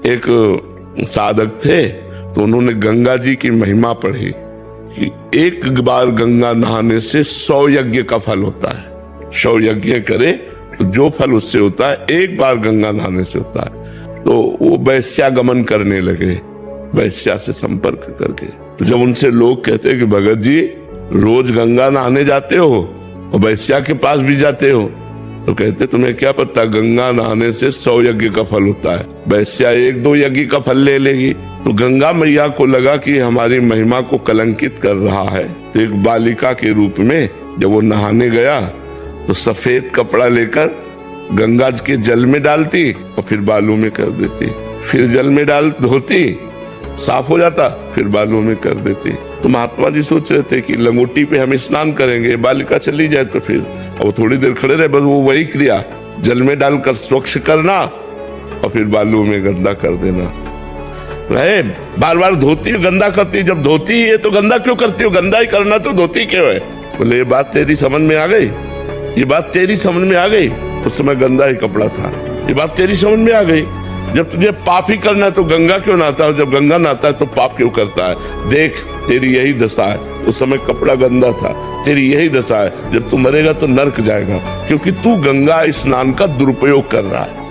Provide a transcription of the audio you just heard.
एक साधक थे, तो उन्होंने गंगा जी की महिमा पढ़ी कि एक बार गंगा नहाने से 100 यज्ञ का फल होता है। 100 यज्ञ करे तो जो फल उससे होता है एक बार गंगा नहाने से होता है। तो वो वैश्यागमन करने लगे, वैश्या से संपर्क करके। तो जब उनसे लोग कहते कि भगत जी रोज गंगा नहाने जाते हो और वैश्या के पास भी जाते हो, तो कहते तुम्हें क्या पता गंगा नहाने से 100 यज्ञ का फल होता है, वैश्या 1-2 यज्ञ का फल ले लेगी। तो गंगा मैया को लगा कि हमारी महिमा को कलंकित कर रहा है, तो एक बालिका के रूप में जब वो नहाने गया तो सफेद कपड़ा लेकर गंगा के जल में डालती और फिर बालू में कर देती, फिर जल में डाल धोती, साफ हो जाता, फिर बालू में कर देती। तो महात्मा जी सोच रहे थे कि लंगोटी पे हम स्नान करेंगे, बालिका चली जाए तो फिर वो थोड़ी देर खड़े रहे, बस वो वही क्रिया जल में डालकर स्वच्छ करना और फिर बालू में गंदा कर देना। रहे बार बार धोती गंदा करती, जब धोती है तो गंदा क्यों करती हो, गंदा ही करना तो धोती क्यों है। बोले ये बात तेरी समझ में आ गई, ये बात तेरी समझ में आ गई। उस समय गंदा ही कपड़ा था, ये बात तेरी समझ में आ गई। जब तुझे पाप ही करना है तो गंगा क्यों नहाता है, जब गंगा नहाता है तो पाप क्यों करता है। देख तेरी यही दशा है, उस समय कपड़ा गंदा था, तेरी यही दशा है, जब तू मरेगा तो नर्क जाएगा, क्योंकि तू गंगा स्नान का दुरुपयोग कर रहा है।